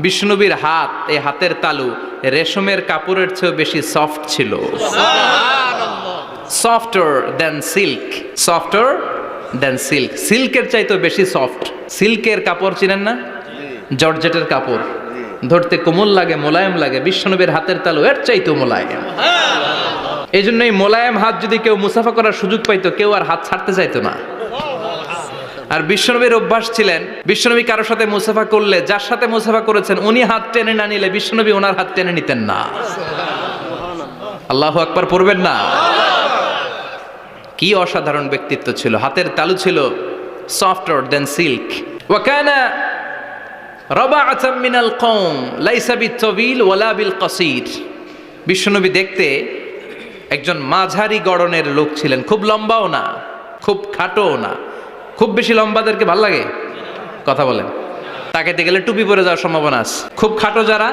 বিষ্ণুনবীর হাত, এই হাতের তালু রেশমের কাপড়ের চেয়েও বেশি সফট ছিল। সফটার দেন সিল্ক, সফটার দেন সিল্ক, সিল্কের চাইতেও বেশি সফট। সিল্কের কাপড় চিনেন না? জর্জেটের কাপড় ধরতে কোমল লাগে, মোলায়েম লাগে। বিশ্বনবীর হাতের তালু এর চাইতেও মোলায়েম। এই জন্য এই মোলায়েম হাত যদি কেউ মুসাফা করার সুযোগ পাইতো, কেউ আর হাত ছাড়তে চাইতো না। আর বিশ্বনবীর অভ্যাস ছিলেন, বিশ্বনবী কারোর সাথে মুসাফা করলে, যার সাথে মুসাফা করেছেন উনি হাত টেনে না নিলে বিশ্বনবী ওনার হাত টেনে নিতেন না। আল্লাহু আকবার পড়বেন না? কি অসাধারণ ব্যক্তিত্ব ছিল। হাতের তালু ছিল সফটার দেন সিল্ক। ওয়া কানা রাবাআতাম মিনাল কওম লাইসা বিত-তাবিল ওয়ালা বিল কাসীর। বিশ্বনবী দেখতে একজন মাঝারি গড়নের লোক ছিলেন, খুব লম্বাও না, খুব খাটোও না। খুব বেশি লম্বাদেরকে ভাল লাগে? কথা বলেন। তাকাইতে গেলে টুপি পরে যাওয়ার সম্ভাবনা আছে। খুব খাটো যারা,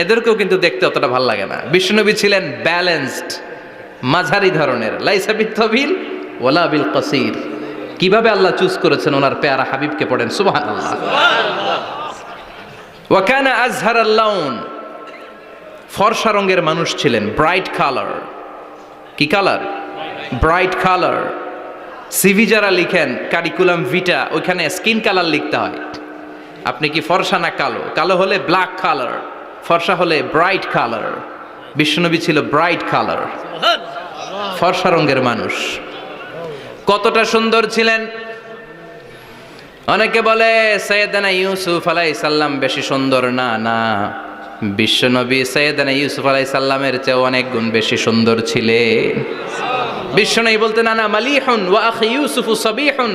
এদেরকেও কিন্তু দেখতে অতটা ভাল লাগে না। বিশ্বনবী ছিলেন ব্যালেন্সড, মাঝারি ধরনের। লাইসা বিত-তাবিল ওয়ালা বিল কাসীর। কিভাবে আল্লাহ চুজ করেছেন ওনার পেয়ারা হাবিবকে, পড়েন সুবহানাল্লাহ। ওয়া কানা আযহারাল লাউন, ফর্সা রঙের মানুষ ছিলেন, ব্রাইট কালার। কি কালার? Bright colour. সিভি যারা লিখেন কারিকুলাম ভিটা, ওইখানে স্কিন কালার লিখতে হয়। আপনি কি ফর্সা না কালো? কালো হলে ব্ল্যাক কালার, ফর্সা হলে ব্রাইট কালার। বিশ্বনবী ছিল ব্রাইট কালার, ফর্সা রঙের মানুষ। কতটা সুন্দর ছিলেন! অনেকে বলে সাইয়েদনা ইউসুফ আলাইহিস সালাম বেশি সুন্দর। না না, বিশ্বনবী সাইয়েদনা ইউসুফ আলাইহিস সালামের চেয়ে অনেক গুণ বেশি সুন্দর ছিলেন। বিশ্বনবী বলতেন আনা মালিহুন ওয়া আখি ইউসুফু সাবিহুন।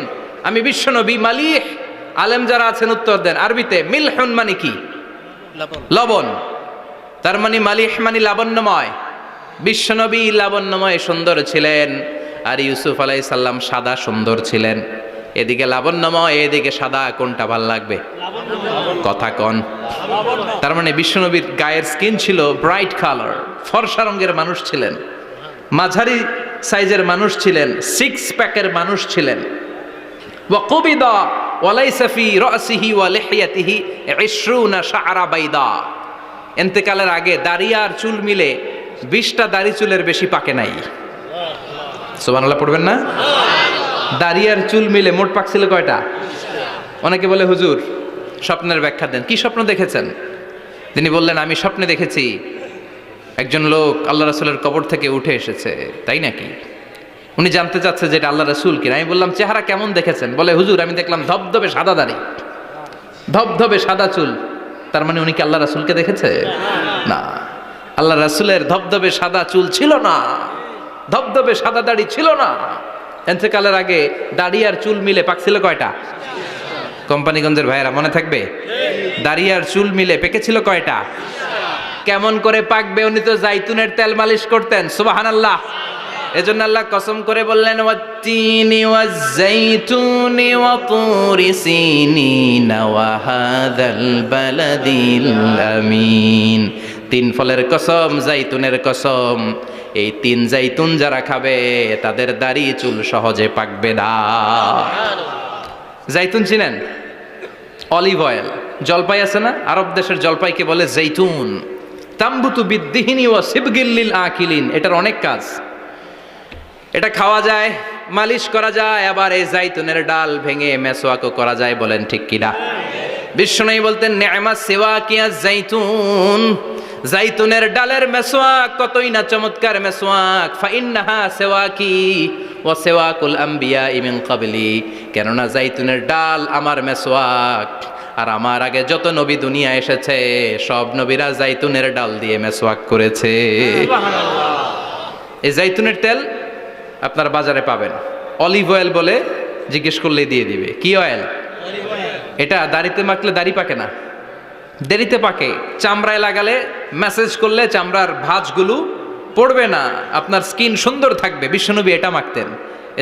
আমি বিশ্বনবী মালিহ। আলেম যারা আছেন উত্তর দেন আরবিতে। মিলহুন মানে কি? লবণ। তার মানে মালিহ মানে লাবণ্যময়। বিশ্বনবী লাবণ্যময় সুন্দর ছিলেন, আর ইউসুফ আলাইহিস সালাম সাদা সুন্দর ছিলেন। এদিকে লাবণ্যময়, এদিকে সাদা, কোনটা ভাল লাগবে? কথা কন। তার মানে বিশ্বনবীর গায়ের স্কিন ছিল ব্রাইট কালার, ফর্সা রঙের মানুষ ছিলেন, মাঝারি সাইজের মানুষ ছিলেন, সিক্স প্যাকের মানুষ ছিলেন। ওয়া কুবিদা ওয়া লাইসা ফি রাসিহি ওয়া লিহিয়াতিহি 20 শাআরা বাইদা। ইন্তেকালের আগে দাড়ি আর চুল মিলে 20টা দাড়ি চুলের বেশি পাকে নাই। সুবহানাল্লাহ পড়বেন না? দাড়ি আর চুল মিলে মোট পাকছিল কয়টা? অনেকে বলে হুজুর স্বপ্নের ব্যাখ্যা দেন। কি স্বপ্ন দেখেছেন? তিনি বললেন আমি স্বপ্নে দেখেছি একজন লোক আল্লাহ রাসূলের কবর থেকে উঠে এসেছে। তাই নাকি? উনি জানতে চাচ্ছে যে এটা আল্লাহ রাসূল কিনা। আমি বললাম চেহারা কেমন দেখেছেন? বলে হুজুর আমি দেখলাম ধবধবে সাদা দাড়ি, ধবধবে সাদা চুল। তার মানে উনি কি আল্লাহ রাসূলকে দেখেছে? না, আল্লাহ রাসূলের ধবধবে সাদা চুল ছিল না, ধবধবে সাদা দাড়ি ছিল না। ইন্তেকালের আগে দাড়ি আর চুল মিলে পাকছিল কয়টা? কোম্পানিগঞ্জের ভাইয়েরা মনে থাকবে? দাড়ি আর চুল মিলে পেকেছিল কয়টা? কেমন করে পাকবে? উনি তো জাইতুনের তেল মালিশ করতেন। সুবহানাল্লাহ। এজন্য আল্লাহ কসম করে বললেন ওয়াত্তিনি ওয়াজ-জাইতুনি ওয়া তুরি সিনিন ওয়া হাযাল বালাদিল আমিন। তিন ফলের কসম, জাইতুনের কসম। এই তিন জাইতুন যারা খাবে তাদের দাড়ি চুল সহজে পাকবে না। জাইতুন চিনেন? Olive oil. জলপাই আছে না? আরব দেশের জলপাইকে বলে জাইতুন। তাম্বুতু বিদ্দিহিনি ওয়া সিবগিল লিল আকিলিন। এটার অনেক কাজ। এটা খাওয়া যায়, মালিশ করা যায়, আবার এই জাইতুনের ডাল ভেঙে মেসওয়াকও করা যায়। বলেন ঠিক কিনা? বিশ্বনবী বলতেন নি'মা সিওয়াকিয়া জাইতুন। জাইতুনের ডালের মেসওয়াক কতই না চমৎকার মেসওয়াক। ফাইন্নাহা সিওয়াকি ওয়া সিওয়াকুল আমবিয়া মিন ক্বাবলি। কেননা জাইতুনের ডাল আমার মেসওয়াক, আর আমার আগে যত নবী দুনিয়া এসেছে সব নবীরা জাইতুনের ডাল দিয়ে মেসওয়াক করেছে। এই জাইতুনের তেল আপনার বাজারে পাবেন। অলিভ অয়েল বলে জিজ্ঞেস করলেই দিয়ে দিবে। কি অয়েল? এটা দাড়িতে মাখলে দাড়ি পাকে না, দেরিতে পাকে। চামড়ায় লাগালে ম্যাসেজ করলে চামড়ার ভাঁজগুলো পড়বে না, আপনার স্কিন সুন্দর থাকবে। বিশ্বনবী এটা মাখতেন।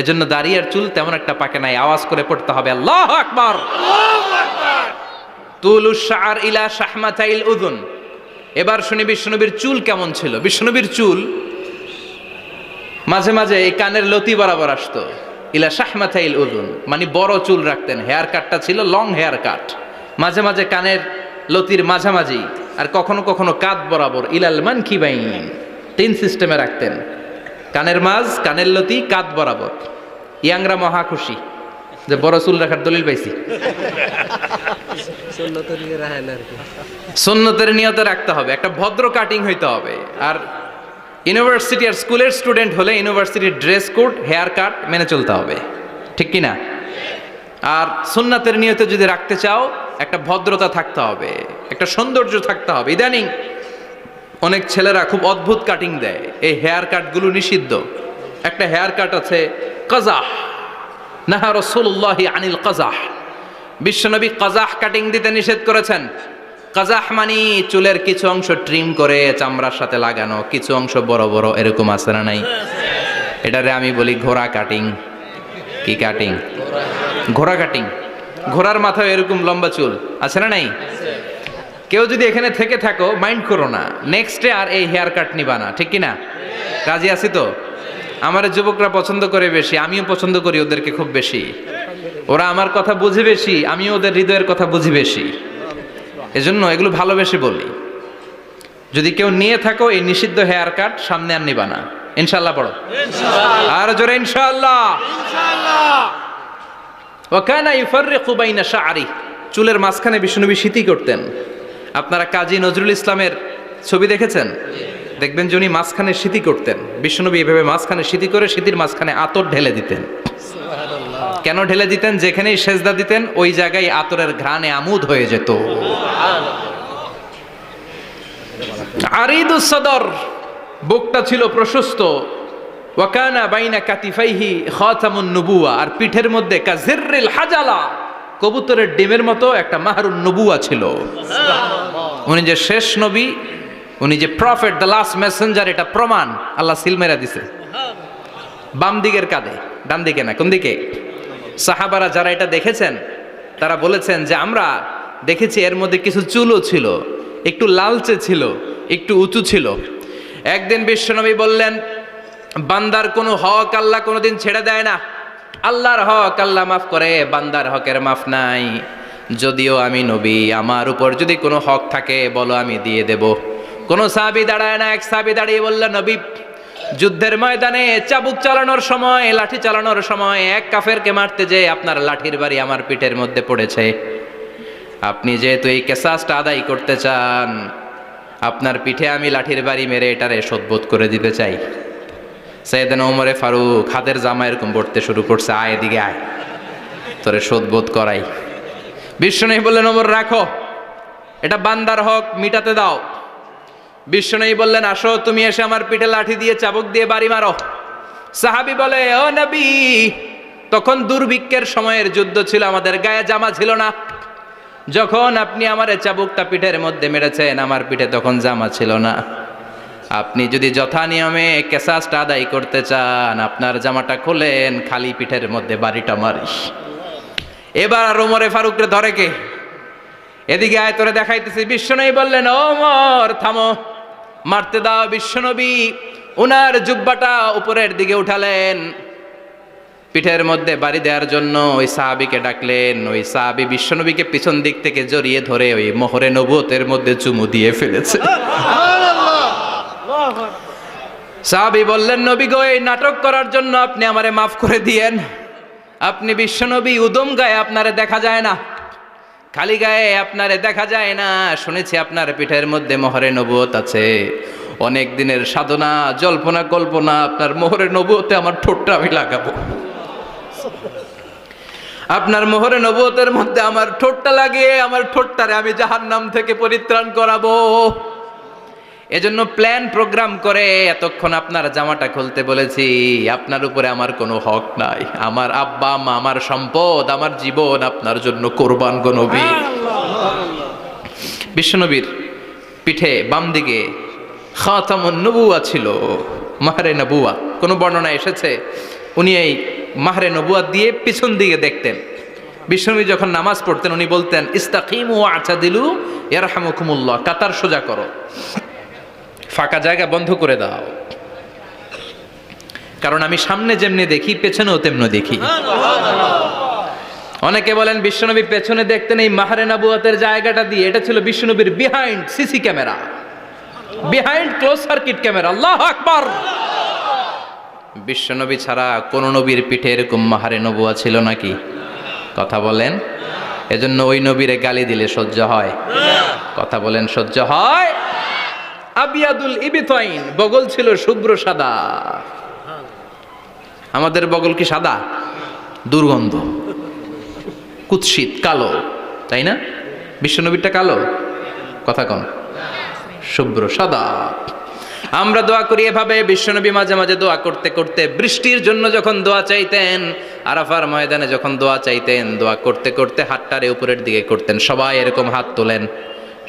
এজন্য দাড়ি আর চুল তেমন একটা পাকে নাই। আওয়াজ করে পড়তে হবে আল্লাহু আকবার। তুলুশ শাআর ইলা শাহমাতাইল উযুন। এবার শুনি বিশ্বনবীর চুল কেমন ছিল। বিশ্বনবীর চুল মাঝে মাঝে এই কানের লতি বরাবর আসতো। ইলা শাহমাতাইল উযুন মানে বড় চুল রাখতেন। হেয়ার কাটটা ছিল লং হেয়ার কাট। মাঝে মাঝে কানের লতির মাঝামাঝি, আর কখনো কখনো কাঁধ বরাবর, ইলাল মানকিবাইন, 3 সিস্টেমে রাখতেন। কানের মাঝ, কানের লতি, কাঁধ বরাবর। ইয়াংরা মহা খুশি যে বড় চুল রাখার দলিল পাইছি। সুন্নতের নিয়তে রাখতে হবে, একটা ভদ্র কাটিং হইতে হবে। আর ইউনিভার্সিটি আর স্কুলের স্টুডেন্ট হলে ইউনিভার্সিটির ড্রেস কোড, হেয়ার কাট মেনে চলতে হবে, ঠিক কি না? আর সুন্নাতের নিয়তে যদি রাখতে চাও, একটা ভদ্রতা থাকতে হবে, একটা সৌন্দর্য থাকতে হবে। ইদানিং অনেক ছেলেরা খুব অদ্ভুত কাটিং দেয়, এই হেয়ার কাটগুলো নিষিদ্ধ। একটা হেয়ার কাট আছে কাজাহ, নাহা রাসূলুল্লাহি আনিল কাজাহ, বিশ্বনবী কাজাহ কাটিং দিতে নিষেধ করেছেন। কাজাহ মানে চুলের কিছু অংশ ট্রিম করে চামড়ার সাথে লাগানো, কিছু অংশ বড় বড়, এরকম আছে না নাই? এটারে আমি বলি ঘোড়া কাটিং। কি কাটিং? ঘোড়া কাটিং। ঘোড়ার মাথায় এরকম লম্বা চুল আছে না নাই? কেউ যদি এখানে থেকে থাকো, মাইন্ড করো না, নেক্সটে আর এই হেয়ার কাট নিবা না, ঠিক কি না? রাজি আছি তো? আমার যুবকরা পছন্দ করে বেশি, আমিও পছন্দ করি ওদেরকে খুব বেশি। ওরা আমার কথা বুঝে বেশি, আমিও ওদের হৃদয়ের কথা বুঝি বেশি, এজন্য এগুলো ভালোবেসে বলি। যদি কেউ নিয়ে থাকো এই নিষিদ্ধ হেয়ার কাট, সামনে আর নিবা না, ইনশাআল্লাহ। পড়ো আর জোরে ইনশাআল্লাহ। ওয়া কানা ইউফাররিকু বাইনা শা'রি, চুলের মাঝখানে বিশ্বনবী সিঁথি করতেন। আপনারা কাজী নজরুল ইসলামের ছবি দেখেছেন? দেখবেন যে উনি মাঝখানে সিঁথি করতেন। বিশ্বনবী এভাবে মাঝখানে সিঁথি করে সিঁথির মাঝখানে আতর ঢেলে দিতেন। কেন ঢেলে দিতেন? যেখানেই সেজদা দিতেন ওই জায়গায় আতরের ঘ্রাণে আমোদ হয়ে যেত। আরিদুস সদর, বুকটা ছিল প্রশস্ত। ওয়া কানা বাইনা কাতিফাইহি খাতামুন নবুওয়া, আর পিঠের মধ্যে কাজিররিল হাজালা, কবুতরের ডিমের মতো একটা মাহরুন নবুওয়া ছিল। উনি যে শেষ নবী, উনি যে প্রফেট, দ্য লাস্ট মেসেঞ্জার, এটা প্রমাণ আল্লাহ সিল মেরা দিছে। বাম দিকের কাঁধে, ডান দিকে না। কোন দিকে? সাহাবারা যারা এটা দেখেছেন তারা বলেছেন যে আমরা দেখেছি এর মধ্যে কিছু চুলও ছিল, একটু লালচে ছিল, একটু উঁচু ছিল। একদিন বিশ্বনবী বললেন, বান্দার কোনো হক আল্লাহ কোনোদিন ছেড়ে দেয় না। আল্লাহর হক আল্লাহ মাফ করে, বান্দার হকের মাফ নাই। যদিও আমি নবী, আমার উপর যদি কোনো হক থাকে বলো, আমি দিয়ে দেব। কোনো সাহাবী দাঁড়ায় না। এক সাহাবী দাঁড়িয়ে বললেন, নবী, যুদ্ধের ময়দানে চাবুক চালানোর সময়, লাঠি চালানোর সময় এক কাফেরকে মারতে যে আপনার লাঠির বাড়ি আমার পিঠের মধ্যে পড়েছে। আপনি যেহেতু এই কেসাসটা আদায় করতে চান, আপনার পিঠে আমি লাঠির বাড়ি মেরে এটারে শোধবোধ করে দিতে চাই। সাইয়েদনা ওমরে ফারুক হাতের জামা এরকম পড়তে শুরু করছে, আয় এদিকে আয়, তোরে শোধবোধ করাই। বিশ্বনবী বললেন, ওমর রাখো, এটা বান্দার হক, মিটাতে দাও। বিশ্বনবী বললেন, আসো, তুমি এসে আমার পিঠে লাঠি দিয়ে চাবুক দিয়ে বাড়ি মারো। সাহাবী বলে, ও নবী, তখন দুর্ভিক্ষের সময়ের যুদ্ধ ছিল, আমাদের গায়ে জামা ছিল না। যখন আপনি আমার চাবুকটা পিঠের মধ্যে মেরেছেন, আমার পিঠে তখন জামা ছিল না। আপনি যদি যথা নিয়মে কেসাসটা আদায় করতে চান, আপনার জামাটা খোলেন, খালি পিঠের মধ্যে বাড়িটা মারিস। এবার আর ওমরে ফারুকরে ধরে কে? এদিকে আয়, তোরে দেখাইতেছি। বিশ্বনবী বললেন, ওমর থামো, মারতে দাও। বিশ্বনবী উনার জুব্বাটা উপরের দিকে উঠালেন, পিঠের মধ্যে বাড়ি দেওয়ার জন্য ওই সাহাবীকে ডাকলেন। ওই সাহাবী বিশ্বনবীকে পিছন দিক থেকে জড়িয়ে ধরে ওই মোহরে নবুয়তের মধ্যে চুমু দিয়ে ফেলেছে। সাহাবী বললেন, নবী গো, এই নাটক করার জন্য আপনি আমারে মাফ করে দিয়েন। আপনি বিশ্বনবী, উদম গায়ে আপনারে দেখা যায় না, খালি গায়ে আপনারে দেখা যায় না। শুনেছি আপনার পিঠের মধ্যে মোহরে নবুয়ত আছে। অনেক দিনের সাধনা, জল্পনা কল্পনা, আপনার মোহরে নবুয়তে আমার ঠোঁটটা আমি লাগাবো। আপনার মোহরে নবুয়তের মধ্যে আমার ঠোঁটটা লাগিয়ে আমার ঠোঁটটারে আমি জাহান্নাম থেকে পরিত্রাণ করাবো। এজন্য প্ল্যান প্রোগ্রাম করে এতক্ষণ আপনার জামাটা খুলতে বলেছি। আপনার উপরে আমার কোনো হক নাই। আমার আব্বা মা, আমার সম্পদ, আমার জীবন আপনার জন্য কোরবান গো নবী। বিশ্বনবীর পিঠে বাম দিকে খাতামুন নবুওয়া ছিল, মাহরে নবুওয়া। কোনো বর্ণনা এসেছে উনি এই মাহরে নবুওয়া দিয়ে পিছন দিকে দেখতেন। বিশ্বনবী যখন নামাজ পড়তেন উনি বলতেন, ইস্তাকিমু ওয়া'তাদিলু ইয়ারহামুকুমুল্লাহ, কাতার সোজা করো, ফাঁকা জায়গা বন্ধ করে দাও, কারণ আমি সামনে যেমনি দেখি পেছনেও তেমনি দেখি। অনেকে বলেন বিশ্বনবী পেছনে দেখতেন এই মাহরে নবুয়তের জায়গাটা দিয়ে, এটা ছিল বিশ্বনবীর behind CC camera, behind close circuit camera. আল্লাহু আকবার। বিশ্বনবী ছাড়া কোন নবীর পিঠে এরকম মাহরে নবুয়া ছিল নাকি? কথা বলেন। এজন্য ওই নবীরে গালি দিলে সহ্য হয়? কথা বলেন, সহ্য হয়? আবিয়াদুল ইবিতাইন, বগল ছিল শুভ্র সাদা। আমাদের বগল কি সাদা? দুর্গন্ধ, কুৎসিত, কালো, তাই না? বিশ্বনবীরটা কালো? কথা কন, শুভ্র সাদা। আমরা দোয়া করি এভাবে। বিশ্বনবী মাঝে মাঝে দোয়া করতে করতে বৃষ্টির জন্য যখন দোয়া চাইতেন, আরাফার ময়দানে যখন দোয়া চাইতেন, দোয়া করতে করতে হাতটারে উপরের দিকে করতেন। সবাই এরকম হাত তোলেন,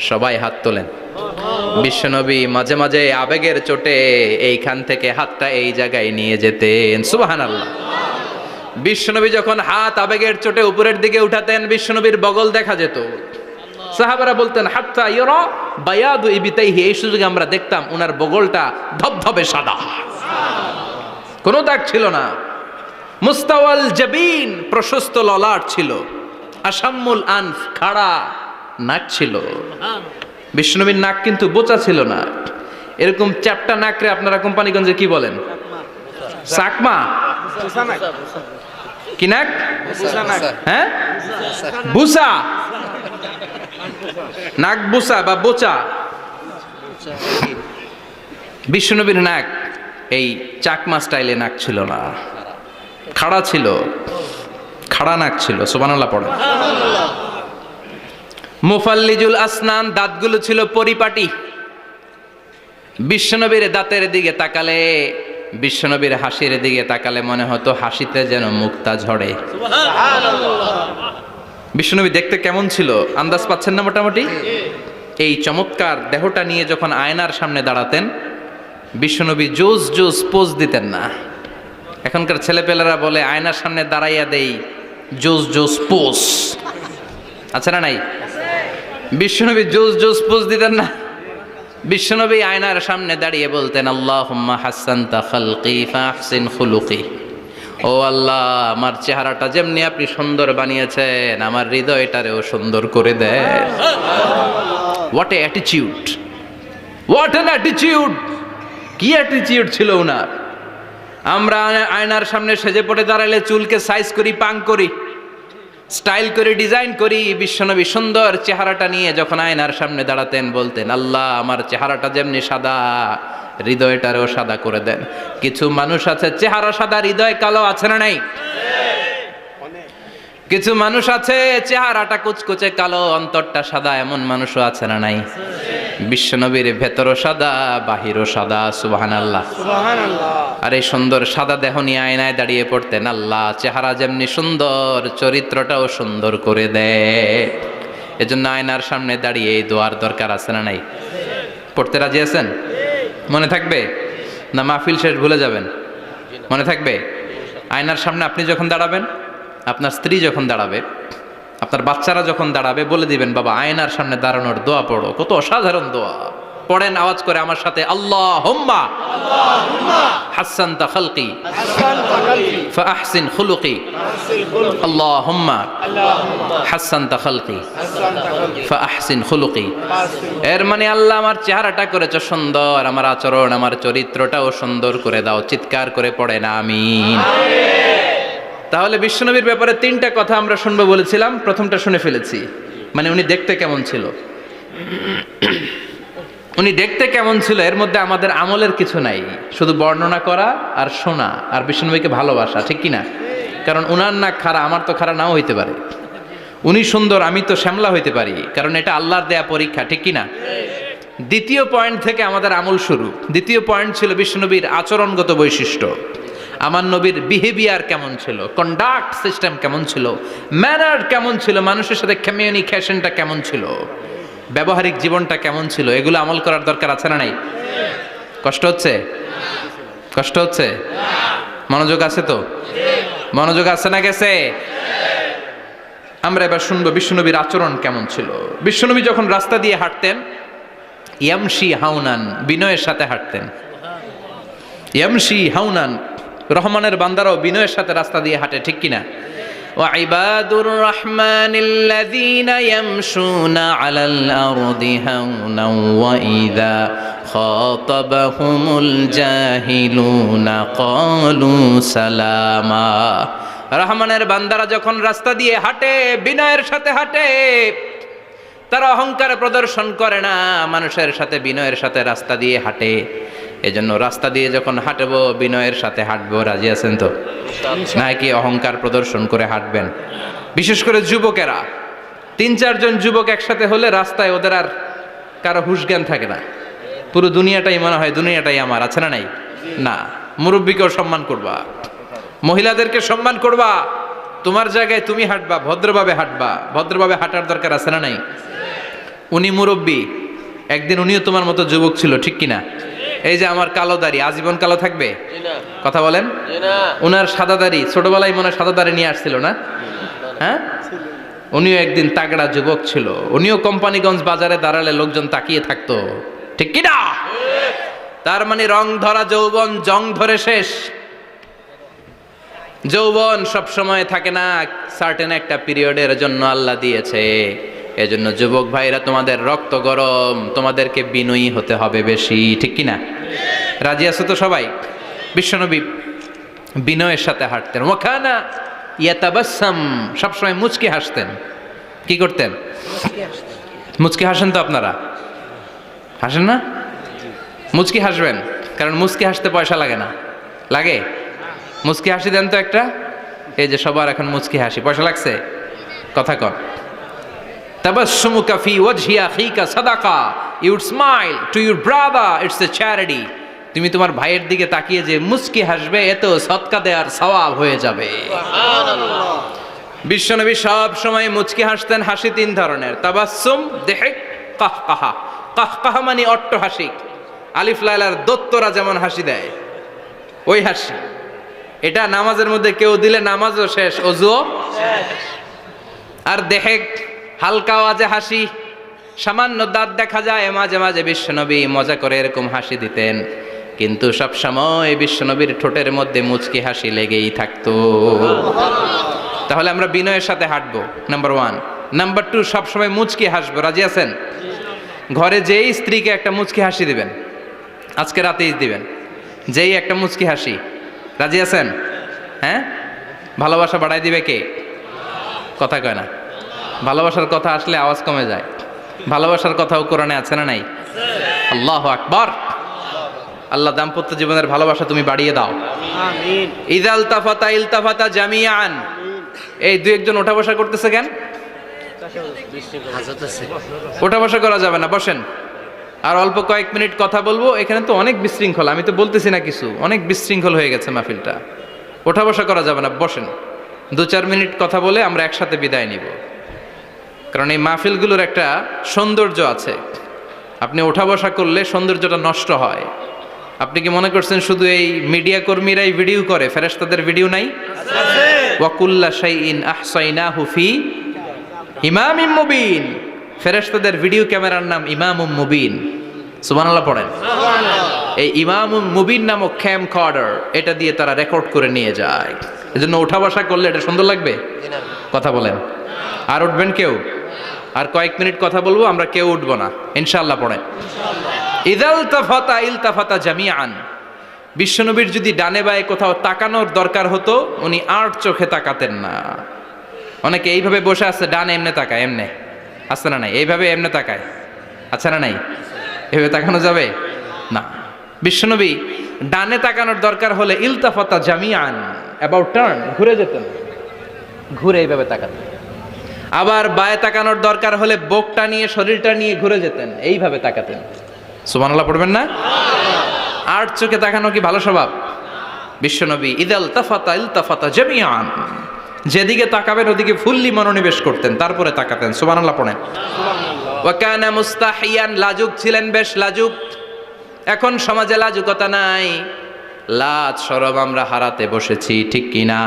সবাই হাত তোলেন। বিশ্বনবী মাঝে মাঝে আবেগের চোটে এইখান থেকে হাতটা এই জায়গায় নিয়ে যেতেন। সুবহানাল্লাহ। বিশ্বনবী যখন হাত আবেগের চোটে উপরের দিকে উঠাতেন, বিশ্বনবীর বগল দেখা যেত। সাহাবারা বলতেন হাত্তা ইরা বায়াদু ইবিতাইহি, এই সুযোগে আমরা দেখতাম ওনার বগলটা ধবধবে সাদা, কোনো দাগ ছিল না। মুস্তাওয়াল জাবিন, প্রশস্ত ললাট ছিল। আসাম্মুল আনফ, খাড়া নাক ছিল। বিশ্বনবীর নাক কিন্তু বোচা ছিল না। এরকম চ্যাপটা নাকরে আপনারা কোম্পানিগঞ্জে কি বলেন? চাকমা? কি নাক? হ্যাঁ, বুসা। নাক বুসা বা বোচা। বিশ্বনবীর নাক এই চাকমা স্টাইলে নাক ছিল না, খাড়া ছিল, খাড়া নাক ছিল। সুবহানাল্লাহ পড়ে। মুফাল্লিজুল আসনান, দাঁতগুলো ছিল পরিপাটি। বিশ্বনবীর দাঁতের দিকে তাকালে, বিশ্বনবীর হাসির দিকে তাকালে মনে হতো হাসিতে যেন মুক্তা ঝরে। বিশ্বনবী দেখতে কেমন ছিল আন্দাজ পাচ্ছেন না মোটামুটি? এই চমৎকার দেহটা নিয়ে যখন আয়নার সামনে দাঁড়াতেন, বিশ্বনবী জোস জোস পোজ দিতেন না। এখনকার ছেলেপেলেরা বলে আয়নার সামনে দাঁড়াইয়া দেই জোস জোস পোজ, আছে না নাই? বিশ্বনবী জোস জোস পোজ দিতেন না। বিশ্বনবী আয়নার সামনে দাঁড়িয়ে বলতেন আল্লাহুম্মা হাসানতা খালকি ফাহসিন খুলুকি। ও আল্লাহ, আমার চেহারাটা যেমনি আপনি সুন্দর বানিয়েছেন, আমার হৃদয়টারেও সুন্দর করে দেন। What a attitude, what an attitude! কি অ্যাটিটিউড ছিল ওনার! আমরা আয়নার সামনে সেজে পড়ে দাঁড়ালে চুলকে সাইজ করি, পাং করি, স্টাইল করে ডিজাইন করি। বিশ্বনবী সুন্দর চেহারাটা নিয়ে যখন আয়নার সামনে দাঁড়াতেন বলতেন আল্লাহ, আমার চেহারাটা যেমনি সাদা, হৃদয়টারেও সাদা করে দেন। কিছু মানুষ আছে চেহারা সাদা, হৃদয় কালো, আছে না নাই? কিছু মানুষ আছে চেহারাটা কুচকুচে কালো, অন্তরটা সাদা, এমন মানুষও আছে না নাই? বিশ্বনবীর ভেতরও সাদা, বাহিরও সাদা। সুবহানাল্লাহ, সুবহানাল্লাহ। আর এই সুন্দর সাদা দেহ নিয়ে আয়নায় দাঁড়িয়ে পড়তেন আল্লাহ, চেহারা যেমনি সুন্দর, চরিত্রটাও সুন্দর করে দেয়। এজন্য আয়নার সামনে দাঁড়িয়ে এই দোয়ার দরকার, আছে না নাই? পড়তে রাজি আছেন? মনে থাকবে না মাহফিল শেষ ভুলে যাবেন? মনে থাকবে? আয়নার সামনে আপনি যখন দাঁড়াবেন, আপনার স্ত্রী যখন দাঁড়াবে, আপনার বাচ্চারা যখন দাঁড়াবে, বলে দিবেন বাবা আয়নার সামনে দাঁড়ানোর দোয়া পড়ো। কত অসাধারণ দোয়া! পড়েন আওয়াজ করে আমার সাথে, আল্লাহুম্মা হাসানতা খালকি ফাহসিন খুলুকি। আল্লাহুম্মা হাসানতা খালকি ফাহসিন খুলুকি। এর মানে আল্লাহ, আমার চেহারাটা করেছো সুন্দর, আমার আচরণ, আমার চরিত্রটাও সুন্দর করে দাও। চিৎকার করে পড়েন আমিন। তাহলে বিশ্বনবীর ব্যাপারে তিনটা কথা আমরা শুনবো বলেছিলাম, প্রথমটা শুনে ফেলেছি। মানে উনি দেখতে কেমন ছিল, উনি দেখতে কেমন ছিল, এর মধ্যে আমাদের আমলের কিছু নাই, শুধু বর্ণনা করা আর শোনা আর বিশ্বনবীকে ভালোবাসা, ঠিক কিনা? কারণ উনার নাক খাড়া, আমার তো খাড়া নাও হইতে পারে। উনি সুন্দর, আমি তো শ্যামলা হইতে পারি, কারণ এটা আল্লাহর দেয়া পরীক্ষা, ঠিক কিনা? দ্বিতীয় পয়েন্ট থেকে আমাদের আমল শুরু। দ্বিতীয় পয়েন্ট ছিল বিশ্বনবীর আচরণগত বৈশিষ্ট্য। আমার নবীর বিহেভিয়ার কেমন ছিল, কন্ডাক্ট সিস্টেম কেমন ছিল, ম্যানার কেমন ছিল, মানুষের সাথে কমিউনিকেশনটা কেমন ছিল, ব্যবহারিক জীবনটা কেমন ছিল, এগুলো আমল করার দরকার, আছে না নাই? কষ্ট হচ্ছে? কষ্ট হচ্ছে? মনোযোগ আছে তো? মনোযোগ আছে না গেছে? আমরা এবার শুনবো বিশ্বনবীর আচরণ কেমন ছিল। বিশ্বনবী যখন রাস্তা দিয়ে হাঁটতেন, ইয়ামশি হাউনান, বিনয়ের সাথে হাঁটতেন। ইয়ামশি হাউনান, রহমানের বান্দারাও বিনয়ের সাথে রাস্তা দিয়ে হাঁটে, ঠিক কিনা? وعباد الرحمن الذين يمشون على الأرض هونا وإذا خاطبهم الجاهلون قالوا سلاما রহমানের বান্দারা যখন রাস্তা দিয়ে হাঁটে বিনয়ের সাথে হাঁটে, তারা অহংকার প্রদর্শন করে না, মানুষের সাথে বিনয়ের সাথে রাস্তা দিয়ে হাঁটে। এজন্য রাস্তা দিয়ে যখন হাঁটবো বিনয়ের সাথে হাঁটবো। রাজি আছেন তো? নাকি অহংকার প্রদর্শন করে হাঁটবেন? বিশেষ করে যুবকেরা, 3-4 জন যুবক একসাথে হলে রাস্তায় ওদের আর কারো হুঁশ জ্ঞান থাকে না, পুরো দুনিয়াটাই মনে হয় দুনিয়াটাই আমার। আছে না নাই? না। মুরব্বীকেও সম্মান করবা, মহিলাদেরকে সম্মান করবা, তোমার জায়গায় তুমি হাঁটবা, ভদ্রভাবে হাঁটবা। ভদ্রভাবে হাঁটার দরকার আছে না নাই? উনি মুরব্বী, একদিন উনিও তোমার মতো যুবক ছিল, ঠিক কিনা? এই যে আমার কালো দাড়ি আজীবন কালো থাকবে? কথা বলেন। উনার সাদা দাড়ি ছোটবেলায় মনে হয় সাদা দাড়ি নিয়ে আসছিল না? হ্যাঁ, উনিও একদিন তাগড়া যুবক ছিল। উনিও কোম্পানিগঞ্জ বাজারে দাঁড়ালে লোকজন তাকিয়ে থাকতো, ঠিক কিনা? তার মানে রং ধরা যৌবন জং ধরে শেষ। যৌবন সব সময় থাকে না, সার্টেন একটা পিরিয়ডের জন্য আল্লাহ দিয়েছে। এজন্য যুবক ভাইরা, তোমাদের রক্ত গরম, তোমাদেরকে বিনয়ী হতে হবে বেশি, ঠিক কিনা? রাজি আছো তো সবাই? বিশ্বনবী বিনয়ের সাথে হাঁটতেন। ওয়াকানা ইয়াতাবাসসাম, সবসময় মুচকি হাসতেন। কি করতেন? মুচকি হাসেন তো আপনারা? হাসেন না? মুচকি হাসবেন, কারণ মুচকি হাসতে পয়সা লাগে না। লাগে? মুচকি হাসি দেন তো একটা। এই যে সবার এখন মুচকি হাসি, পয়সা লাগছে? কথা কন। তাবাসসুমুকা ফি ওয়াজহি আখিকা সাদাকা, you would smile to your brother, it's a charity. তুমি তোমার ভাইয়ের দিকে তাকিয়ে যে মুচকি হাসবে, এত সদকা দেওয়ার সওয়াব হয়ে যাবে। সুবহানাল্লাহ। বিশ্বনবী সব সময় মুচকি হাসতেন। হাসি 3 ধরনের, তাবাসসুম, দিহক, কাহকাহা। কাহকাহা মানে অট্টহাসি, আলিফ লাইলার দত্তরা যেমন হাসি দেয় ওই হাসি। এটা নামাজের মধ্যে কেউ দিলে নামাজও শেষ, ওযুও শেষ। আর দেহেক, হালকা আওয়াজে হাসি, সামান্য দাঁত দেখা যায় মাঝে মাঝে। বিশ্বনবী মজা করে এরকম হাসি দিতেন, কিন্তু সব সময় বিশ্বনবীর ঠোঁটের মধ্যে মুচকি হাসি লেগেই থাকতো। তাহলে আমরা বিনয়ের সাথে হাঁটবো, নাম্বার 1। নাম্বার 2, সব সময় মুচকি হাসবো। রাজি আছেন? ঘরে যেই স্ত্রীকে একটা মুচকি হাসি দিবেন, আজকে রাতেই দিবেন, যেই একটা মুচকি হাসি। রাজি আছেন? হ্যাঁ, ভালোবাসা বাড়াই দিবে কে? কথা কয় না। ভালোবাসার কথা আসলে আওয়াজ কমে যায়। ভালোবাসার কথাও কোরআনে আছে না নাই? আল্লাহু আকবার। আল্লাহ দাম্পত্য জীবনের ভালোবাসা তুমি বাড়িয়ে দাও, আমিন। ইযাল তাফাতা ইলতাফাতা জামিআন। এই 2-1 জন ওঠা বসা করতেছে কেন? ওঠা বসা করা যাবে না, বসেন। আর অল্প কয়েক মিনিট কথা বলবো। এখানে তো অনেক বিশৃঙ্খলা, আমি তো বলতেছি না কিছু, অনেক বিশৃঙ্খল হয়ে গেছে মাহফিলটা। ওঠা বসা করা যাবে না, বসেন। 2-4 মিনিট কথা বলে আমরা একসাথে বিদায় নিব। কারণ এই মাহফিলগুলোর একটা সৌন্দর্য আছে, আপনি ওঠা বসা করলে সৌন্দর্যটা নষ্ট হয়। আপনি কি মনে করছেন শুধু এই মিডিয়া কর্মীরাই ভিডিও করে, ফেরেশতাদের ভিডিও নাই? ওয়া কুল্লা শাইইন আহসাইনাহু ফি ইমামিম মুবিন। ফেরেশতাদের ভিডিও ক্যামেরার নাম ইমামুম মুবিন। সুবহানাল্লাহ পড়েন। এই ইমামুম মুবিন নামক ক্যামকর্ডার, এটা দিয়ে তারা রেকর্ড করে নিয়ে যায়। এজন্য ওঠা বসা করলে এটা সুন্দর লাগবে? কথা বলেন। আর উঠবেন কেউ? আর কয়েক মিনিট কথা বলবো, আমরা কেউ উঠবো না ইনশাআল্লাহ। পড়েন। ইযাল তাফাতা ইলতাফাতা জামিআন। বিশ্বনবীর যদি ডানে বায়ে কোথাও তাকানোর দরকার হতো, উনি আর চোখে তাকাতেন না। অনেকে এইভাবে বসে আছে, ডানে এমনে তাকায়, এমনে আছে না নাই? এইভাবে এমনে তাকায়, আছে না নাই? এভাবে তাকানো যাবে না। বিশ্বনবী ডানে তাকানোর দরকার হলে ইলতাফাতা জামিআন, অ্যাবাউট টার্ন, ঘুরে যেতেন, ঘুরে এইভাবে তাকাতেন। আবার বায়ে তাকানোর দরকার হলে বুকটা নিয়ে, শরীরটা নিয়ে ঘুরে যেতেন, এইভাবে তাকাতেন। সুবহানাল্লাহ পড়বেন না? আর চোখে তাকানো কি ভালো স্বভাব? বিশ্বনবী ইযাল তাফাতা ইলতাফাতা জামিআন, যেদিকে তাকাবেন ওদিকে ফুললি মনোনিবেশ করতেন, তারপরে তাকাতেন। সুবহানাল্লাহ পড়েন। ওয়া কানা মুস্তাহিয়ান, লাজুক ছিলেন, বেশ লাজুক। এখন সমাজে লাজুকতা নাই, লাজ শরম আমরা হারাতে বসেছি, ঠিক কিনা?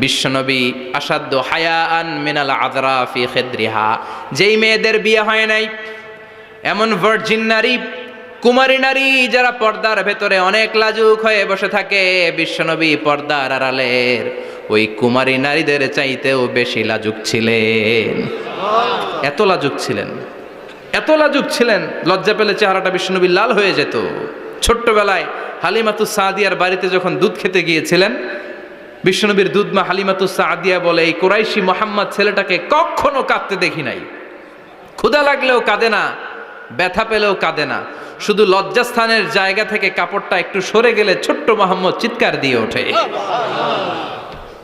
বিশ্বনবী আসাদ্দু হায়াআন মিনাল আযরা ফি খিদরিহা, যেই মেয়েদের বিয়ে হয় নাই, এমন ভার্জিন নারী, কুমারী নারী যারা পর্দার ভেতরে অনেক লাজুক হয়ে বসে থাকে, বিশ্বনবী পর্দার আড়ালের ওই কুমারী নারীদের চাইতেও বেশি লাজুক ছিলেন। এত লাজুক ছিলেন, এত লাজুক ছিলেন, লজ্জা পেলে চেহারাটা বিশ্বনবীর লাল হয়ে যেত। ছোট্টবেলায় হালিমাতুস সাদিয়ার বাড়িতে যখন দুধ খেতে গিয়েছিলেন, বিশ্বনবীর দুধ মা হালিমাতুস সাদিয়া বলে, এই কুরাইশি মোহাম্মদ ছেলেটাকে কখনো কাঁদতে দেখি নাই। ক্ষুধা লাগলেও কাঁদে না, ব্যথা পেলেও কাঁদে না, শুধু লজ্জাস্থানের জায়গা থেকে কাপড়টা একটু সরে গেলে ছোট্ট মোহাম্মদ চিৎকার দিয়ে ওঠে।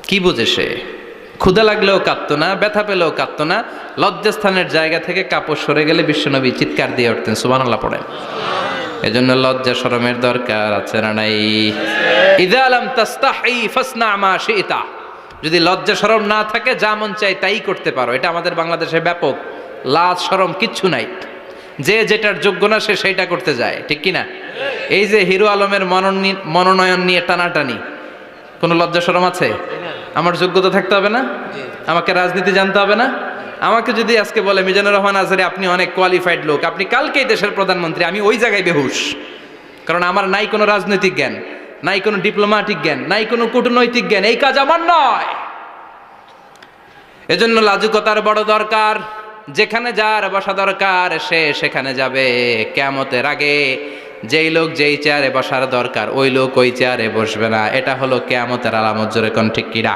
কি বুঝে সে? ক্ষুধা লাগলেও কাঁদতো না, ব্যথা পেলেও কাঁদতো না, লজ্জাস্থানের জায়গা থেকে কাপড় সরে গেলে বিশ্বনবী চিৎকার দিয়ে উঠতেন। সুবহানাল্লাহ পড়েন। এজন্য লজ্জা শরমের দরকার আছে না নাই? ইযা লাম তাস্তাহি ফাসনা মা শিতা। যদি লজ্জা শরম না থাকে, যা মন চাই তাই করতে পারো। এটা আমাদের বাংলাদেশে ব্যাপক। লাজ শরম কিচ্ছু নাই, যে যেটার যোগ্য না সে সেইটা করতে যায়, ঠিক কি না? এই যে হিরো আলমের মনোনয়ন নিয়ে টানাটানি, কোনো লজ্জা শরম আছে? আমার যোগ্যতা থাকতে হবে না? আমাকে রাজনীতি জানতে হবে না? আমাকে যদি আজকে বলে মিজানুর রহমান আজহারী আপনি অনেক কোয়ালিফাইড লোক, আপনি কালকেই দেশের প্রধানমন্ত্রী, আমি ওই জায়গায় বেহুশ। কারণ আমার নাই কোনো রাজনৈতিক জ্ঞান, নাই কোনো ডিপ্লোম্যাটিক জ্ঞান, নাই কোনো কূটনৈতিক জ্ঞান, এই কাজ আমার নয়। এজন্য লাজুকতার বড় দরকার। যেখানে যার বসা দরকার সে সেখানে যাবে। কিয়ামতের আগে যেই লোক যেই চেয়ারে বসার দরকার ওই লোক ওই চেয়ারে বসবে না। এটা হলো কিয়ামতের আলামত। জোরে কোন ঠিক কিনা?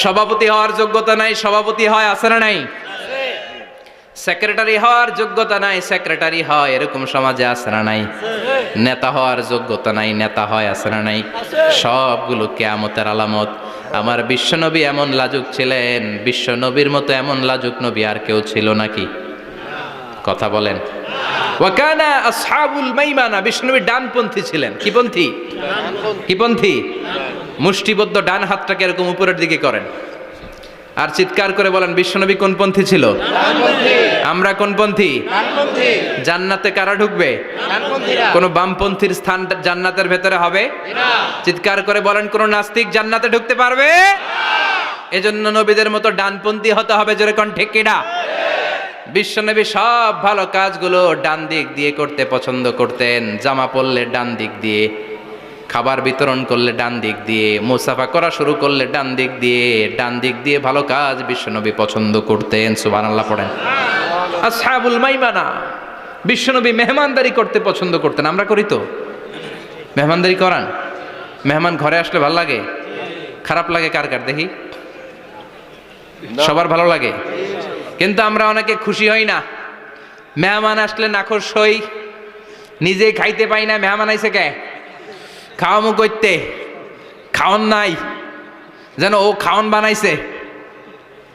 সভাপতি হওয়ার যোগ্যতা নাই, সভাপতি হয়, আছে না নাই? সেক্রেটারি হওয়ার যোগ্যতা নাই, সেক্রেটারি হয়, এরকম সমাজে আছে না নাই? নেতা হওয়ার যোগ্যতা নাই, নেতা হয়, আছে না নাই? সবগুলো কিয়ামতের আলামত। আমার বিশ্বনবী এমন লাজুক ছিলেন, বিশ্বনবীর মতো এমন লাজুক নবী আর কেউ ছিল নাকি? কথা বলেন। ওয়াকানা আসহাবুল মাইমানা, বিশ্বনবী ডানপন্থী ছিলেন। কি পন্থী? কি পন্থী? মুষ্টিবদ্ধ ডান হাতটাকে এরকম উপরের দিকে করেন আর চিৎকার করে বলেন, বিশ্বনবী কোন পন্থী ছিল? আমরা কোন পন্থী? জান্নাতে কারা ঢুকবে? কোন বামপন্থীর স্থান জান্নাতের ভেতরে হবে? চিৎকার করে বলেন, কোন নাস্তিক জান্নাতে ঢুকতে পারবে? এজন্য নবীদের মতো ডানপন্থী হতে হবে। জোরে কোন ঠিক কিনা? বিশ্বনবী সব ভালো কাজগুলো ডান দিক দিয়ে করতে পছন্দ করতেন। জামা পরলে ডান দিক দিয়ে, খাবার বিতরণ করলে ডান দিক দিয়ে, মুসাফা করা শুরু করলে ডান দিক দিয়ে, ডান দিক দিয়ে ভালো কাজ বিশ্বনবী পছন্দ করতেন। সুবহানাল্লাহ পড়েন। আসহাবুল মাইমানা, বিশ্বনবী মেহমানদারি করতে পছন্দ করতেন। আমরা করি তো? মেহমানদারি করান? মেহমান ঘরে আসলে ভালো লাগে? খারাপ লাগে কার কার দেখি? সবার ভালো লাগে, কিন্তু আমরা অনেকে খুশি হই না। মেহমান আসলে নাখোশ হই, নিজে খাইতে পাই না। মেহমান আইছে কে? খাওয়ামু করতে, খাওন নাই, যেন ও খাওন বানাইছে।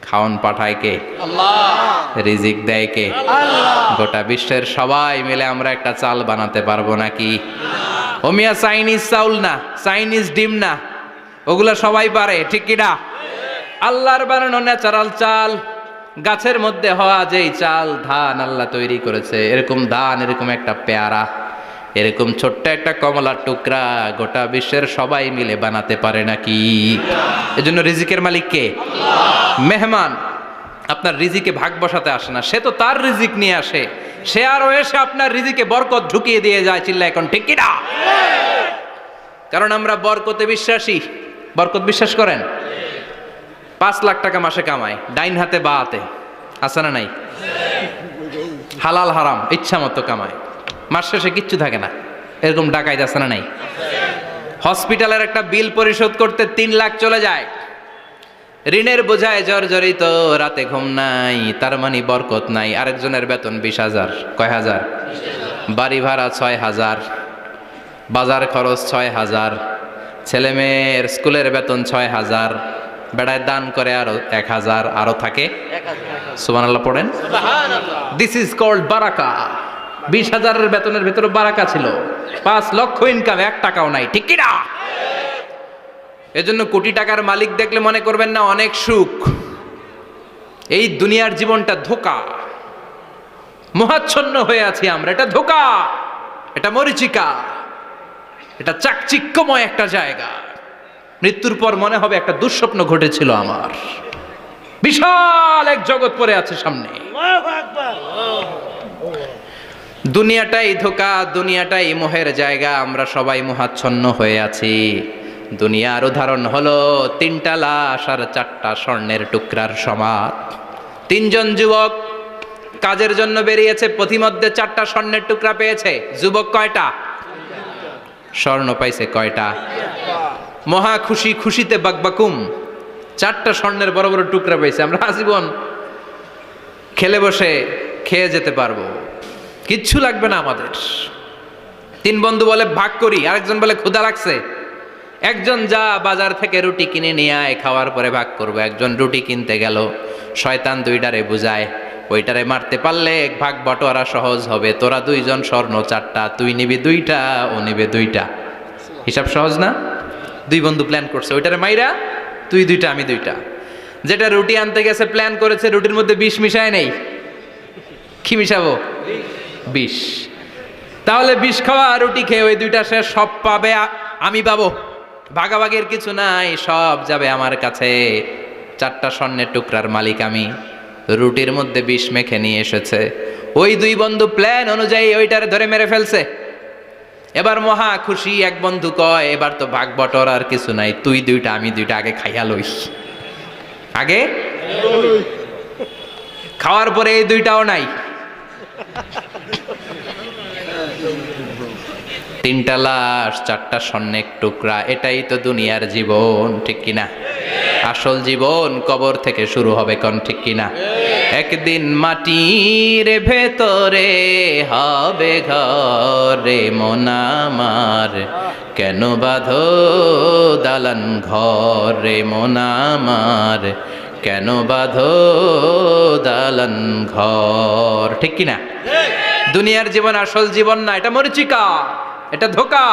খাওন পাঠায় কে? আল্লাহ। রিজিক দেয় কে? আল্লাহ। গোটা বিশ্বের সবাই মিলে আমরা একটা চাল বানাতে পারবো নাকি? ও মিয়া চাইনিজ চাউল না, চাইনিজ ডিম না, ওগুলা সবাই পারে, ঠিক কিনা? আল্লাহর বানানো ন্যাচারাল চাল, গাছের মধ্যে হওয়া যেই চাল, ধান আল্লাহ তৈরি করেছে, এরকম ধান, এরকম একটা পেয়ারা, এরকম ছোট্ট একটা কমলার টুকরা গোটা বিশ্বের সবাই মিলে বানাতে পারে নাকি? এজন্য রিজিকের মালিক কে? আল্লাহ। মেহমান আপনার রিজিকে ভাগ বসাতে আসে না, সে তো তার রিজিক নিয়ে আসে। সে আরো এসে আপনার রিজিকে বরকত ঢুকিয়ে দিয়ে যায়। চিল্লা এখন ঠিক কি না? কারণ আমরা বরকতে বিশ্বাসী। বরকত বিশ্বাস করেন? 5 লাখ টাকা মাসে কামায়, ডাইন হাতে বা হাতে, আছে না নাই? হালাল হারাম ইচ্ছা মতো কামায়, মাস শেষে কিচ্ছু থাকে না, এরকম ডাকাইত আছে না নাই? হসপিটালের একটা বিল পরিশোধ করতে 3 লাখ চলে যায়, ঋণের বোঝায় জর্জরিত, রাতে ঘুম নাই, তার মানে বরকত নাই। আরেকজনের বেতন 20,000, কয় হাজার? বাড়ি ভাড়া 6,000, বাজার খরচ 6,000, ছেলে মেয়ের স্কুলের বেতন 6,000, বেড়ায় দান করে আরো 1,000, আরো থাকে। সুবহানাল্লাহ পড়েন। দিস ইজ কল্ড বারাকা। 20,000-এর বেতনের ভেতরে বারাকা ছিল। 5 লক্ষ ইনকাম, 1 টাকাও নাই, ঠিক কি না? এজন্য কোটি টাকার মালিক দেখলে মনে করবেন না অনেক সুখ। এই দুনিয়ার জীবনটা ধোঁকা, মোহাচ্ছন্ন হয়ে আছি আমরা। এটা ধোঁকা, এটা মরিচিকা, এটা চাকচিক্যময় একটা জায়গা। মৃত্যুর পর মনে হবে একটা দুঃস্বপ্ন ঘটেছিল আমার। বিশাল এক জগৎ পড়ে আছে সামনে। দুনিয়াটাই ধোঁকা, দুনিয়াটাই মোহের জায়গা। আমরা সবাই মোহাচ্ছন্ন হয়ে আছি। দুনিয়ার উদাহরণ হলো 3টা লাশ আর 4টা স্বর্ণের টুকরার সমান। 3জন যুবক কাজের জন্য বেরিয়েছে, পথিমধ্যে 4টা স্বর্ণের টুকরা পেয়েছে। যুবক কয়টা? স্বর্ণ পাইছে কয়টা? মহা খুশি, খুশিতে বাকবাকুম। 4টা স্বর্ণের বড় বড় টুকরা পাইছে, আমরা আজীবন খেলে বসে খেয়ে যেতে পারবো, কিচ্ছু লাগবে না আমাদের। 3 বন্ধু বলে ভাগ করি, আরেকজন বলে ক্ষুধা লাগছে। একজন যা বাজার থেকে রুটি কিনে নিয়ে আয়, খাওয়ার পরে ভাগ করবো। একজন রুটি কিনতে গেল, শয়তান 2টারে বুঝায়, ওইটারে মারতে পারলে ভাগ বটোয়ারা সহজ হবে। তোরা 2জন স্বর্ণ 4টা, তুই নিবি 2টা, ও নিবে 2টা। হিসাব সহজ না? 2 বন্ধু প্ল্যান করছে, ওইটারে মাইরা তুই 2টা আমি 2টা। যেটা রুটি আনতে গেছে প্ল্যান করেছে, রুটির মধ্যে বিষ মিশায় নেই। কি মিশাবো? বিষ। তাহলে বিষ খাওয়া রুটি খেয়ে ওই 2টা সে সব পাবে, আমি পাবো। ভাগাভাগির কিছু নাই, সব যাবে আমার কাছে। 4টা স্বর্ণের টুকরার মালিক আমি। রুটির মধ্যে বিষ মেখে নিয়ে এসেছে। ওই 2 বন্ধু প্ল্যান অনুযায়ী ওইটারে ধরে মেরে ফেলছে। এবার মহা খুশি। এক বন্ধু কয়, এবার তো ভাগ বটর আর কিছু নাই, তুই 2টা আমি 2টা, আগে খাইয়া লইস। আগে খাওয়ার পরে এই 2টাও নাই। 3টা লাশ, 4টা স্বর্ণের টুকরা, এটাই তো দুনিয়ার জীবন, ঠিক কিনা? আসল জীবন কবর থেকে শুরু হবে, কোন ঠিক কিনা? একদিন মাটির ভেতরে হবে ঘরে মন আমার, কেন বাঁধো দালান ঘরে মন আমার, কেন বাঁধো দালান ঘর, ঠিক কিনা? দুনিয়ার জীবন আসল জীবন না, এটা মরিচিকা, এটা ধোঁকা,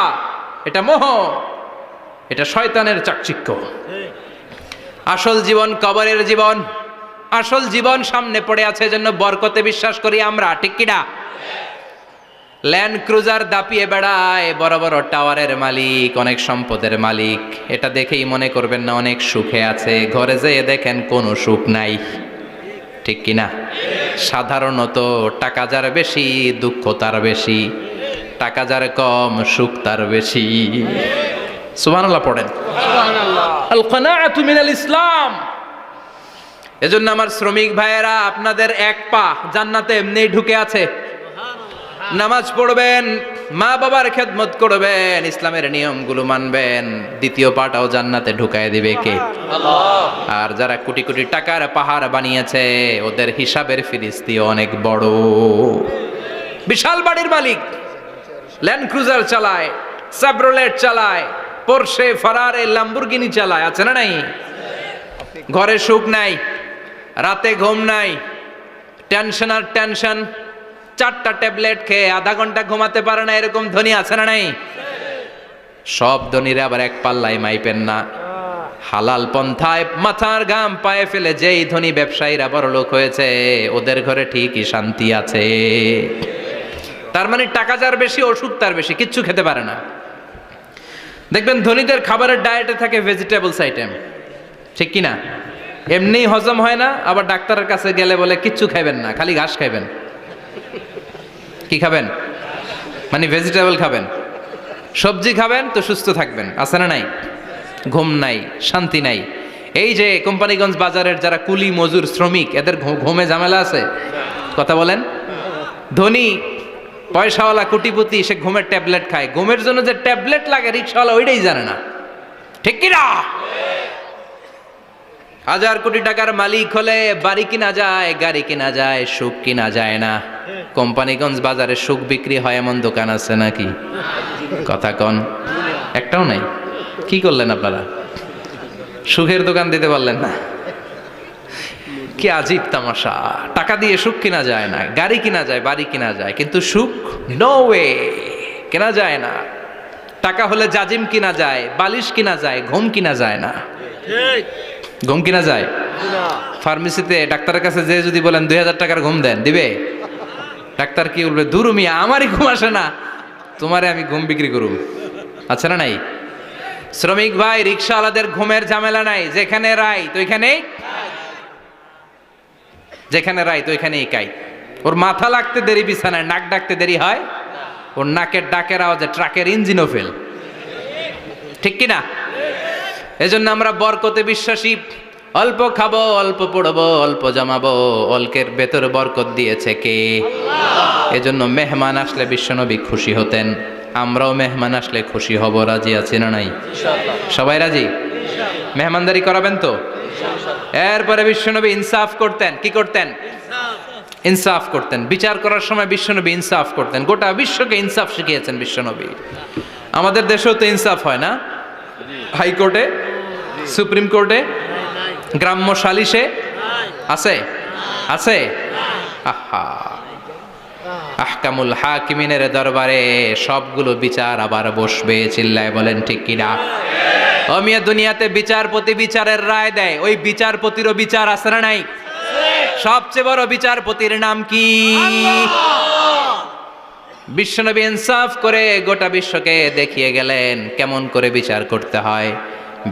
এটা মোহ, এটা শয়তানের চাকচিক্য। আসল জীবন কবরের জীবন। আসল জীবন সামনে পড়ে আছে, জন্য বরকতে বিশ্বাস করি আমরা, ঠিক কিনা? ল্যান্ড ক্রুজার দাপিয়ে বেড়ায়, বড় বড় টাওয়ারের মালিক, অনেক সম্পদের মালিক। এটা দেখেই মনে করবেন না অনেক সুখে আছে, ঘরে যেয়ে দেখেন কোনো সুখ নাই, ঠিক কিনা? সাধারণত টাকা যার বেশি দুঃখ তার বেশি, টাকা যার কম সুখ তার বেশি। সুবহানাল্লাহ পড়েন। আল কানাআতু মিনাল ইসলাম। এজন্য আমার শ্রমিক ভাইয়েরা, আপনাদের এক পা জান্নাতে এমনিই ঢুকে আছে। নামাজ পড়বেন, মা বাবার খেদমত করবেন, ইসলামের নিয়মগুলো মানবেন, 2য় পাটাও জান্নাতে ঢুকায় দিবে কে? আল্লাহ। আর যারা কোটি কোটি টাকার পাহাড় বানিয়েছে, ওদের হিসাবের ফিরিস্তি অনেক বড়। বিশাল বাড়ির মালিক, ল্যান্ড ক্রুজার চালায়, সাবরোলেট চালায়, পোরশে, ফারারে, ল্যাম্বরগিনি চালায়, আছে না নাই? ঘরে সুখ নাই, রাতে ঘুম নাই, টেনশন আর টেনশন। 4টা ট্যাবলেট খেয়ে আধা ঘন্টা ঘুমাতে পারে না, এরকম ধনী আছে না নাই? সব ধনীরা আবার এক পাল্লায় মাইপেন না। হালাল পন্থায় মাথার ঘাম পায়ে ফেলে যেই ধনী ব্যবসায়ীরা বড় লোক হয়েছে, ওদের ঘরে ঠিকই শান্তি আছে। তার মানে টাকা যার বেশি, অসুখ তার বেশি, কিচ্ছু খেতে পারে না। দেখবেন ধনীদের খাবারের ডায়েটে থাকে ভেজিটেবলস আইটেম, ঠিক কিনা? এমনি হজম হয় না, আবার ডাক্তারের কাছে গেলে বলে কিচ্ছু খাইবেন না, খালি ঘাস খাইবেন। কি খাবেন? মানে ভেজিটেবল খাবেন, সবজি খাবেন তো সুস্থ থাকবেন, আছে না নাই? ঘুম নাই, শান্তি নাই। এই যে কোম্পানিগঞ্জ বাজারের যারা কুলি মজুর শ্রমিক, এদের ঘুমে ঝামেলা আছে? কথা বলেন। ধনী পয়সাওয়ালা কোটিপতি, সে ঘুমের ট্যাবলেট খায়। ঘুমের জন্য যে ট্যাবলেট লাগে রিক্সাওয়ালা ওইটাই জানে না, ঠিক কিনা? 1000 কোটি টাকার মালিক হলে বাড়ি কিনা যায়, গাড়ি কিনা যায়, সুখ কিনা যায় না। কোম্পানিগঞ্জ বাজারে সুখ বিক্রি হয় এমন দোকান আছে নাকি? কথা কন, একটাও নাই। কি করলেন আপনারা? সুখের দোকান দিতে পারলেন না। কি আজীব তামাশা! টাকা দিয়ে সুখ কিনা যায় না, গাড়ি কিনা যায়, বাড়ি কিনা যায়, কিন্তু সুখ নো ওয়ে, কেনা যায় না। টাকা হলে জাজিম কিনা যায়, বালিশ কিনা যায়, ঘুম কিনা যায় না। ঘুম কিনা যায়? ফার্মেসিতে ডাক্তারের কাছে যে যদি বলেন 2000 টাকার ঘুম দেন, দিবে? ডাক্তার কি বলবে? দূর মিয়া, আমারই ঘুম আসে না, তোমারে আমি ঘুম বিক্রি করুম। আচ্ছা না নাই? শ্রমিক ভাই, রিক্সাওয়ালাদের ঘুমের ঝামেলা নাই। যেখানে রাই তো ওইখানেই, যেখানে রাই তো ওইখানেই কাই। ওর মাথা লাগতে দেরি বিছানায়, নাক ডাকতে দেরি হয়, ওর নাকের ডাকের আওয়াজে ট্রাকের ইঞ্জিনও ফেল, ঠিক কিনা? এজন্য আমরা বরকতে বিশ্বাসী। অল্প খাবো, অল্প পড়বো, অল্প জমাবো, অল্পের ভেতর বরকত দিয়েছে কে? এজন্য মেহমান আসলে বিশ্বনবী খুশি হতেন। আমরাও মেহমান আসলে খুশি হব। রাজি আছি না নাই? সবাই রাজি? মেহমানদারি করাবেন তো? এরপরে বিশ্বনবী ইনসাফ করতেন। কি করতেন? ইনসাফ করতেন। বিচার করার সময় বিশ্বনবী ইনসাফ করতেন। গোটা বিশ্বকে ইনসাফ শিখিয়েছেন বিশ্বনবী। আমাদের দেশেও তো ইনসাফ হয় না? হাইকোর্টে, সুপ্রিম কোর্টে, গ্রাম্য সালিশে আছে? আছে? আহা, আহকামুল হাকিমিনের দরবারে সবগুলো বিচার আবার বসবে। চিল্লায় বলেন ঠিক কিনা? ও মিয়া, দুনিয়াতে বিচারপতি বিচারের রায় দেয়, ওই বিচারপতিরও বিচার আছে না নাই? সবচেয়ে বড় বিচারপতির নাম কি? বিশ্বনবী ইনসাফ করে গোটা বিশ্বকে দেখিয়ে গেলেন কেমন করে বিচার করতে হয়।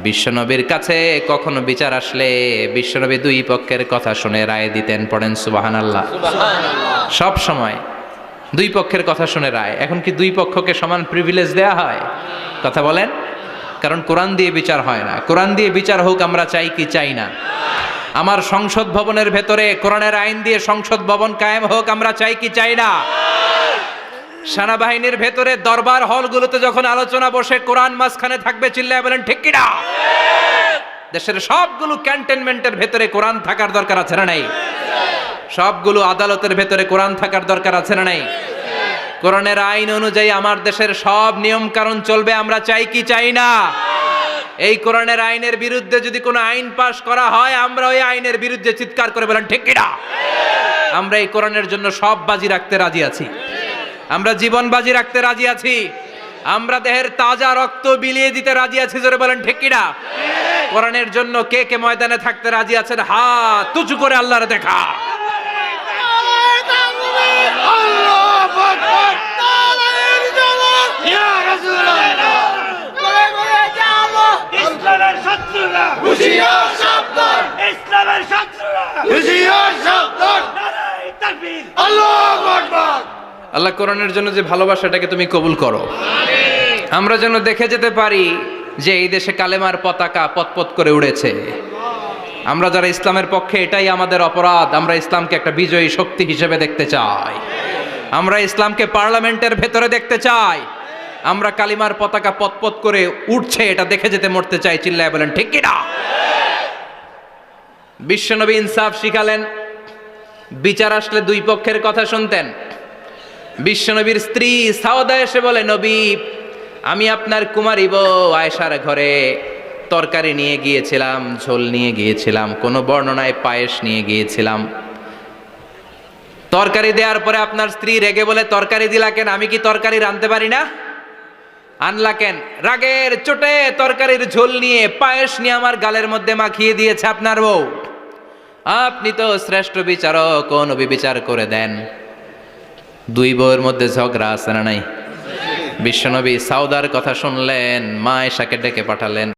বিশ্বনবীর কাছে কখনো বিচার আসলে বিশ্বনবী দুই পক্ষের কথা শুনে রায় দিতেন। পড়েন সুবহানাল্লাহ। সব সময় দুই পক্ষের কথা শুনে রায়। এখন কি দুই পক্ষকে সমান প্রিভিলেজ দেয়া হয়? কথা বলেন। কারণ কোরআন দিয়ে বিচার হয় না। কোরআন দিয়ে বিচার হোক আমরা চাই কি চাই না? আমার সংসদ ভবনের ভেতরে কোরআনের আইন দিয়ে সংসদ ভবন কায়েম হোক আমরা চাই কি চাই না? সেনাবাহিনীর ভেতরে দরবার হলগুলোতে যখন আলোচনা বসে কোরআন মাঝখানে থাকবে। চিল্লায় বলেন ঠিক কিনা? দেশের সবগুলো ক্যান্টনমেন্টের ভেতরে কোরআন থাকার দরকার আছে না নাই? সবগুলো আদালতের ভেতরে কোরআন থাকার দরকার আছে না নাই? কোরআনের আইন অনুযায়ী আমার দেশের সব নিয়ম কানুন চলবে আমরা চাই কি চাই না? এই কোরআনের আইনের বিরুদ্ধে যদি কোনো আইন পাশ করা হয় আমরা ওই আইনের বিরুদ্ধে চিৎকার করে বলেন ঠিক কিনা? আমরা এই কোরআনের জন্য সব বাজি রাখতে রাজি আছি। আমরা জীবন বাজি রাখতে রাজি আছি। আমরা দেহের তাজা রক্ত বিলিয়ে দিতে রাজি আছি। জোরে বলেন ঠিক কিনা? কোরআনের জন্য কে কে ময়দানে থাকতে রাজি আছেন? হাত উঁচু করে আল্লাহর দেখা। আল্লাহ কোরআনের জন্য যে ভালোবাসাটাকে তুমি কবুল করো। আমরা যেন দেখে যেতে পারি যে এই দেশে কালেমার পতাকা পতপত করে উড়েছে। আমরা যারা ইসলামের পক্ষে, এটাই আমাদের অপরাধ। আমরা ইসলামকে একটা বিজয়ী শক্তি হিসেবে দেখতে চাই। আমরা ইসলামকে পার্লামেন্টের ভেতরে দেখতে চাই। আমরা কালিমার পতাকা পতপত করে উঠছে এটা দেখে যেতে মরতে চাই। চিল্লায় বলেন ঠিক কিনা? বিশ্বনবী ইনসাফ শিখালেন। বিচার আসলে দুই পক্ষের কথা শুনতেন। বিশ্বনবীর স্ত্রী সাওদা এসে বলে, নবী, আমি আপনার কুমারী বউ আয়েশার ঘরে তরকারি নিয়ে গিয়েছিলাম, ঝোল নিয়ে গিয়েছিলাম, কোনো বর্ণনায় পায়েস নিয়ে গিয়েছিলাম। তরকারি দেওয়ার পরে আপনার স্ত্রী রেগে বলে, তরকারি দিলা কেন? আমি কি তরকারি রাঁধতে পারি না? আনলা কেন? রাগের চোটে তরকারির ঝোল নিয়ে পায়েস নিয়ে আমার গালের মধ্যে মাখিয়ে দিয়েছে আপনার বউ। আপনি তো শ্রেষ্ঠ বিচারক, কোন বিচার করে দেন। দুই বউয়ের মধ্যে ঝগড়া আছে না নাই? বিশ্বনবী সাউদার কথা শুনলেন, মা আয়েশাকে ডেকে পাঠালেন।